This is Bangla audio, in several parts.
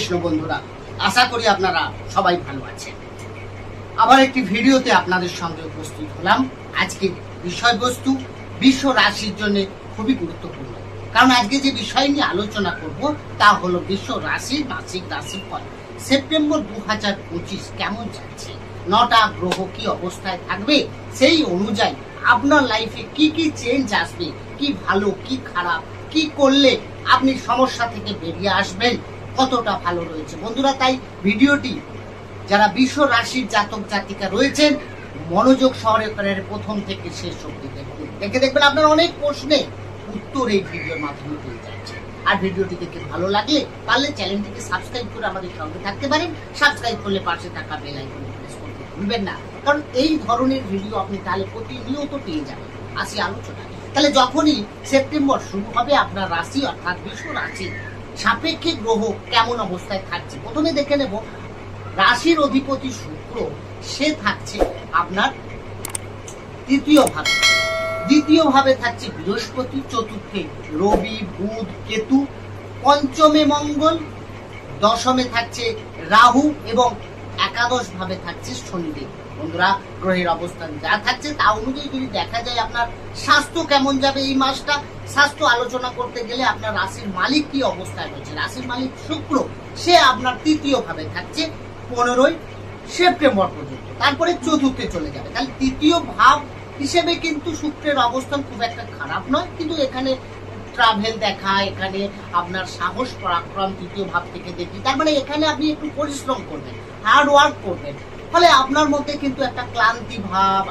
কৃষ্ণ বন্ধুরা, আশা করি আপনারা সবাই ভালো আছেন। আবার একটি ভিডিওতে আপনাদের সঙ্গে উপস্থিত হলাম। আজকে বিষয়বস্তু বিশ্ব রাশির জন্য খুবই গুরুত্বপূর্ণ, কারণ আজকে যে বিষয় নিয়ে আলোচনা করব তা হলো বিশ্ব রাশির মাসিক রাশিফল সেপ্টেম্বর 2025 কেমন যাচ্ছে, 9টা গ্রহ কি অবস্থায় থাকবে, সেই অনুযায়ী আপনার লাইফে কি কি চেঞ্জ আসবে, কি ভালো কি খারাপ, কি করলে আপনি সমস্যা থেকে বেরিয়ে আসবেন, কতটা ভালো রয়েছে বন্ধুরা। তাই ভিডিওটি যারা বিশ্ব রাশির জাতক জাতিকা রয়েছেন মনোযোগ সহকারে প্রথম থেকে শেষ অবধি দেখবেন আপনার অনেক প্রশ্নের উত্তর এই ভিডিওর মাধ্যমে পেয়ে যাচ্ছে। আর ভিডিওটি দেখে ভালো লাগলে পারলে চ্যানেলটিকে সাবস্ক্রাইব করে আমাদের সঙ্গে থাকতে পারেন। সাবস্ক্রাইব করলে পাশে থাকা বেল আইকন প্রেস করতে ভুলবেন না, কারণ এই ধরনের ভিডিও আপনি তাহলে প্রতিনিয়ত পেয়ে যাবেন। আসি আলোচনা। তাহলে যখনই সেপ্টেম্বর শুরু হবে আপনার রাশি অর্থাৎ বিশ্ব রাশি সাপেক্ষে গ্রহ কেমন অবস্থায় থাকছে প্রথমে দেখে নেব। রাশির অধিপতি শুক্র, সে থাকছে আপনার তৃতীয় ভাবে, দ্বিতীয় ভাবে থাকছে বৃহস্পতি, চতুর্থে রবি, বুধ, কেতু, পঞ্চমে মঙ্গল, দশমে থাকছে রাহু এবং একাদশ ভাবে থাকছে শনিদেব। বন্ধুরা, গ্রহের অবস্থান যা থাকছে তা অনুযায়ী যদি দেখা যায় আপনার স্বাস্থ্য কেমন যাবে এই মাসটা, স্বাস্থ্য আলোচনা করতে গেলে আপনার রাশির মালিক কি অবস্থায় রয়েছে। রাশির মালিক শুক্র, সে আপনার তৃতীয় ভাবে থাকছে 15ই সেপ্টেম্বর পর্যন্ত, তারপরে চতুর্থে চলে যাবে। তাহলে তৃতীয় ভাব হিসেবে কিন্তু শুক্রের অবস্থান খুব একটা খারাপ নয়, কিন্তু এখানে ট্রাভেল দেখা, এখানে আপনার সাহস পরাক্রম তৃতীয় ভাব থেকে দেখি, তার মানে এখানে আপনি একটু পরিশ্রম করবেন, হার্ড ওয়ার্ক করবেন, ফলে আপনার মধ্যে কিন্তু একটা ক্লান্তি ভাব,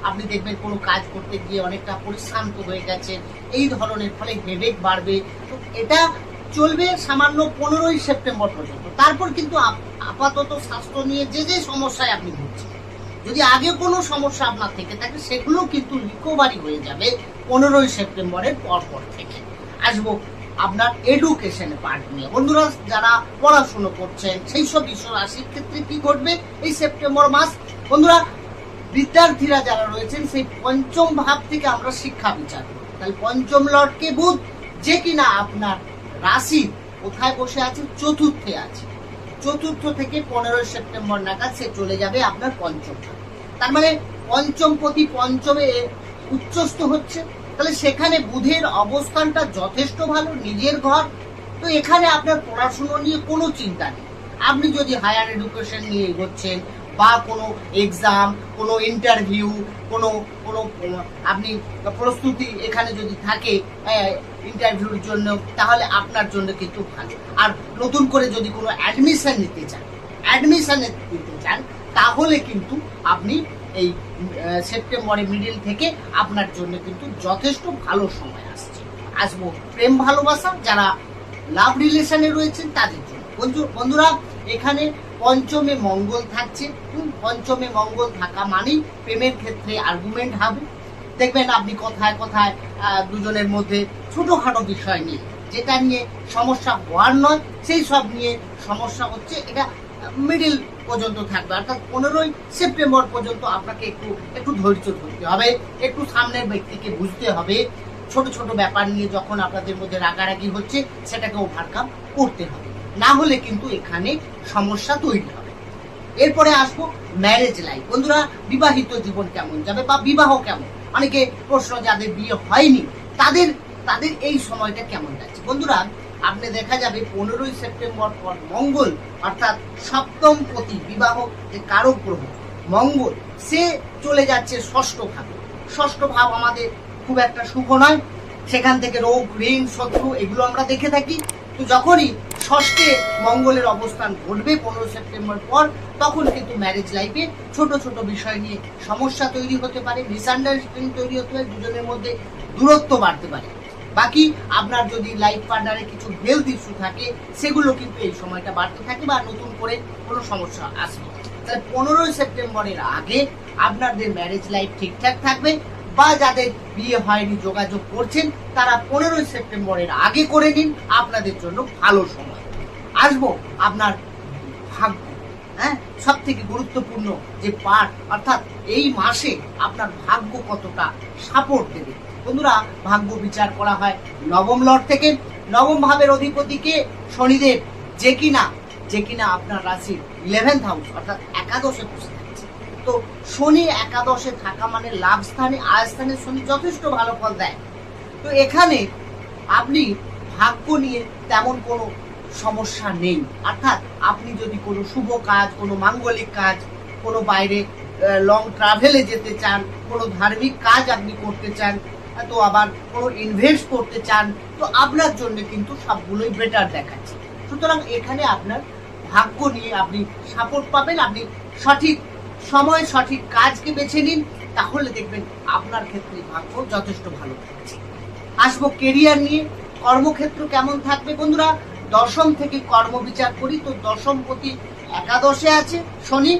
আপনি দেখবেন কোনো কাজ করতে গিয়ে অনেকটা পরিশ্রান্ত হয়ে গেছেন এই ধরনের, ফলে হেডেক বাড়বে। তো এটা চলবে সামান্য 15ই সেপ্টেম্বর পর্যন্ত। তারপর কিন্তু আপাতত স্বাস্থ্য নিয়ে যে সমস্যায় আপনি ভুগছেন, যদি আগে কোনো সমস্যা আপনার থেকে থাকে সেগুলো কিন্তু রিকভারি হয়ে যাবে 15ই সেপ্টেম্বরের পরপর থেকে। আসবো আপনার এডুকেশনের পার্ট নিয়ে। বন্ধুরা, যারা পড়াশুনো করছেন সেই সব বিশ্ব রাশির ক্ষেত্রে কি ঘটবে এই সেপ্টেম্বর মাস। বন্ধুরা, বিদ্যার্থীরা যারা রয়েছেন সেই পঞ্চম ভাব থেকে আমরা শিক্ষা বিচার করি। তাহলে পঞ্চম লর্ডকে বুধ, যে কিনা আপনার রাশির কোথায় বসে আছে, চতুর্থে আছে। চতুর্থ থেকে 15ই সেপ্টেম্বর নাগাদ সে চলে যাবে আপনার পঞ্চম। তার মানে পঞ্চম প্রতি পঞ্চমে উচ্চস্থ হচ্ছে, তাহলে সেখানে বুধের অবস্থানটা যথেষ্ট ভালো, নিজের ঘর। তো এখানে আপনার পড়াশুনো নিয়ে কোনো চিন্তা নেই। আপনি যদি হায়ার এডুকেশন নিয়ে এগোচ্ছেন বা কোনো এক্সাম, কোনো ইন্টারভিউ, কোনো আপনি প্রস্তুতি এখানে যদি থাকে ইন্টারভিউর জন্য, তাহলে আপনার জন্য কিন্তু ভালো। আর নতুন করে যদি কোনো অ্যাডমিশন নিতে চান তাহলে কিন্তু আপনি এই সেপ্টেম্বরের মিডিল থেকে আপনার জন্য কিন্তু যথেষ্ট ভালো সময় আসছে। আসবো প্রেম ভালোবাসা, যারা লাভ রিলেশনে রয়েছেন তাদের জন্য। বন্ধুরা, এখানে পঞ্চমে মঙ্গল থাকছে। পঞ্চমে মঙ্গল থাকা মানেই প্রেমের ক্ষেত্রে আর্গুমেন্ট হবে। দেখবেন আপনি কথায় কথায় দুজনের মধ্যে ছোটখাটো বিষয় নিয়ে, যেটা নিয়ে সমস্যা হওয়ার নয় সেই সব নিয়ে সমস্যা হচ্ছে, এটা মিডিল পর্যন্ত থাকবে। অর্থাৎ 15ই সেপ্টেম্বর পর্যন্ত আপনাকে একটু ধৈর্য ধরতে হবে, একটু সামনের ব্যক্তিকে বুঝতে হবে। ছোট ছোট ব্যাপার নিয়ে যখন আপনাদের মধ্যে রাগারাগি হচ্ছে সেটাকে ওভারকাম করতে হবে, না হলে কিন্তু এখানে সমস্যা তৈরি হবে। এরপরে আসবো ম্যারেজ লাইফ। বন্ধুরা, বিবাহিত জীবন কেমন যাবে বা বিবাহ কেমন, অনেকে প্রশ্ন, যাদের বিয়ে হয়নি তাদের এই সময়টা কেমন যাচ্ছে। বন্ধুরা, আপনি দেখা যাবে 15ই সেপ্টেম্বর পর মঙ্গল অর্থাৎ সপ্তম পতি, বিবাহ যে কারক গ্রহ মঙ্গল, সে চলে যাচ্ছে ষষ্ঠ ভাবে। ষষ্ঠ ভাব আমাদের খুব একটা শুভ নয়, সেখান থেকে রোগ, ঋণ, শত্রু এগুলো আমরা দেখে থাকি। তো যখনই ষষ্ঠে মঙ্গলের অবস্থান ঘটবে 15 সেপ্টেম্বর পর, তখন কিন্তু ম্যারেজ লাইফে ছোট ছোট বিষয় নিয়ে সমস্যা তৈরি হতে পারে, মিসআন্ডারস্ট্যান্ডিং তৈরি হতে পারে, দুজনের মধ্যে দূরত্ব বাড়তে পারে। বাকি আপনার যদি লাইফ পার্টনারে কিছু হেলথ ইস্যু থাকে সেগুলো কিন্তু এই সময়টা বাড়তে থাকে বা নতুন করে কোনো সমস্যা আসবে। তাহলে 15ই সেপ্টেম্বরের আগে আপনাদের ম্যারেজ লাইফ ঠিকঠাক থাকবে, বা যাদের বিয়ে হয়নি যোগাযোগ করছেন তারা 15ই সেপ্টেম্বরের আগে করে নিন, আপনাদের জন্য ভালো সময়। আসবো আপনার ভাগ্য। সব থেকে গুরুত্বপূর্ণ যে পার্ট, অর্থাৎ এই মাসে আপনার ভাগ্য কতটা সাপোর্ট দেবে। বন্ধুরা, ভাগ্য বিচার করা হয় নবম লর্ড থেকে। নবম ভাবের অধিপতিকে শনিদেব, যে কিনা যে কিনা আপনার রাশির 11th হাউস অর্থাৎ একাদশে বসে থাকছে। তো শনি একাদশে থাকা মানে লাভ স্থানে আয় স্থানে শনি যথেষ্ট ভালো ফল দেয়। তো এখানে আপনি ভাগ্য নিয়ে তেমন কোনো সমস্যা নেই, অর্থাৎ আপনি যদি কোনো শুভ কাজ, কোনো মাঙ্গলিক কাজ, কোনো বাইরে লং ট্রাভেলে যেতে চান, কোনো ধার্মিক কাজ আপনি করতে চান, তো আবার কোনো ইনভেস্ট করতে চান, তো আপনার জন্য কিন্তু সবগুলোই বেটার দেখাচ্ছে। সুতরাং এখানে আপনার ভাগ্য নিয়ে আপনি সাপোর্ট পাবেন। আপনি সঠিক সময় সঠিক কাজকে বেছে নিন, তাহলে দেখবেন আপনার ক্ষেত্রে ভাগ্য যথেষ্ট ভালো থাকছে। আসবো কেরিয়ার নিয়ে। কর্মক্ষেত্র কেমন থাকবে বন্ধুরা? দশম থেকে কর্ম বিচার করি তো দশমপতি একাদশে আছে শনি,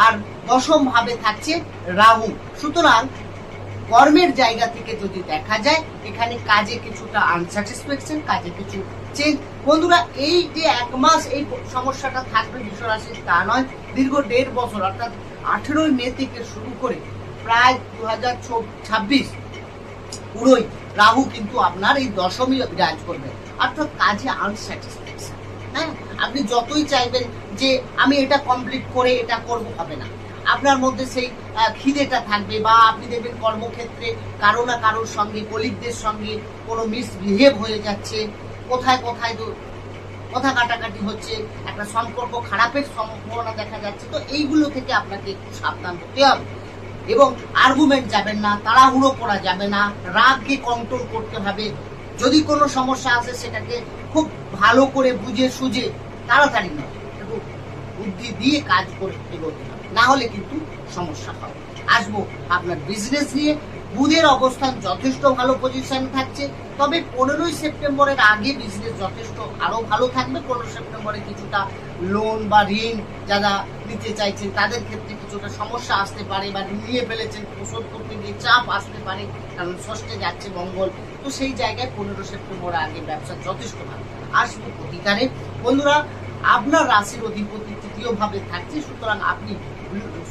আর দশম ভাবে থাকছে রাহু। সুতরাং কর্মের জায়গা থেকে যদি দেখা যায় এখানে কাজে কিছুটা আনস্যাটিসফ্যাকশন, কাজে কিছু চেঞ্জ। বন্ধুরা এই যে 1 মাস এই সমস্যাটা থাকবে বৃষ রাশির তা নয়, দীর্ঘ 1.5 বছর অর্থাৎ 18ই মে থেকে শুরু করে প্রায় 2026 পুরোই রাহু কিন্তু আপনার এই দশমী বিরাজ করবে, অর্থাৎ কাজে আনস্যাটিসফ্যাকশন। হ্যাঁ, আপনি যতই চাইবেন যে আমি এটা কমপ্লিট করে এটা করব, হবে না। আপনার মধ্যে সেই খিদেটা থাকবে, বা আপনি দেখবেন কর্মক্ষেত্রে কারো না কারোর সঙ্গে, কলিগদের সঙ্গে কোনো মিসবিহেভ হয়ে যাচ্ছে, কোথায় কোথায় কথা কাটাকাটি হচ্ছে, একটা সম্পর্ক খারাপের সম্ভাবনা দেখা যাচ্ছে। তো এইগুলো থেকে আপনাকে একটু সাবধান হতে হবে এবং আর্গুমেন্ট যাবেন না, তাড়াহুড়ো করা যাবে না, রাগকে কন্ট্রোল করতে হবে। যদি কোনো সমস্যা আসে সেটাকে খুব ভালো করে বুঝে সুঝে, তাড়াতাড়ি নয়, একটু বুদ্ধি দিয়ে কাজ করে এগোতে হবে, না হলে কিন্তু সমস্যা হবে। আসবো আপনার বিজনেস নিয়ে। বুধের অবস্থান যথেষ্ট ভালো পজিশন থাকছে, তবে 15ই সেপ্টেম্বরের আগে বিজনেস যথেষ্ট আরো ভালো থাকবে। 15 সেপ্টেম্বরে কিছুটা লোন বা ঋণ যারা নিতে চাইছেন তাদের ক্ষেত্রে কিছুটা সমস্যা আসতে পারে, বা নিয়ে ফেলেছেন শোধ করতে গিয়ে চাপ আসতে পারে, কারণ ষষ্ঠে যাচ্ছে মঙ্গল। তো সেই জায়গায় 15 সেপ্টেম্বরের আগে ব্যবসা যথেষ্ট ভালো। আসবে প্রতিকারে বন্ধুরা, আপনার রাশির অধিপতি 3য় ভাবে থাকছে, সুতরাং আপনি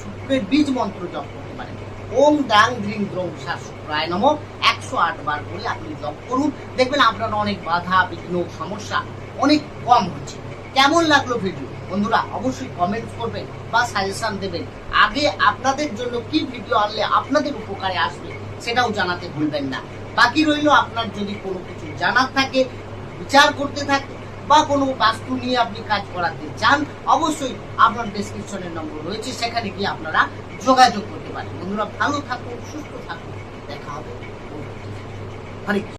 শুক্রের বীজ মন্ত্র জপ করতে পারেন। ওম দ্রাং দ্রিং দ্রং সা শুক্রায় নমঃ 108 বার করে আপনি জপ করুন, দেখবেন আপনার অনেক বাধা বিঘ্ন সমস্যা অনেক কম হচ্ছে। কেমন লাগলো ভিডিও বন্ধুরা? অবশ্যই কমেন্টস করবেন বা সাজেশন দেবেন। আগে আপনাদের জন্য কি ভিডিও আনলে আপনাদের উপকারে আসবে সেটাও জানাতে ভুলবেন না। বাকি রইল আপনার যদি কোনো কিছু জানার থাকে, বিচার করতে থাকে, বা কোনো বাস্তু নিয়ে আপনি কাজ করাতে চান, অবশ্যই আপনার ডেসক্রিপশনের নম্বর রয়েছে, সেখানে গিয়ে আপনারা যোগাযোগ করতে পারেন। বন্ধুরা ভালো থাকুন, সুস্থ থাকুন, দেখা হবে। হরে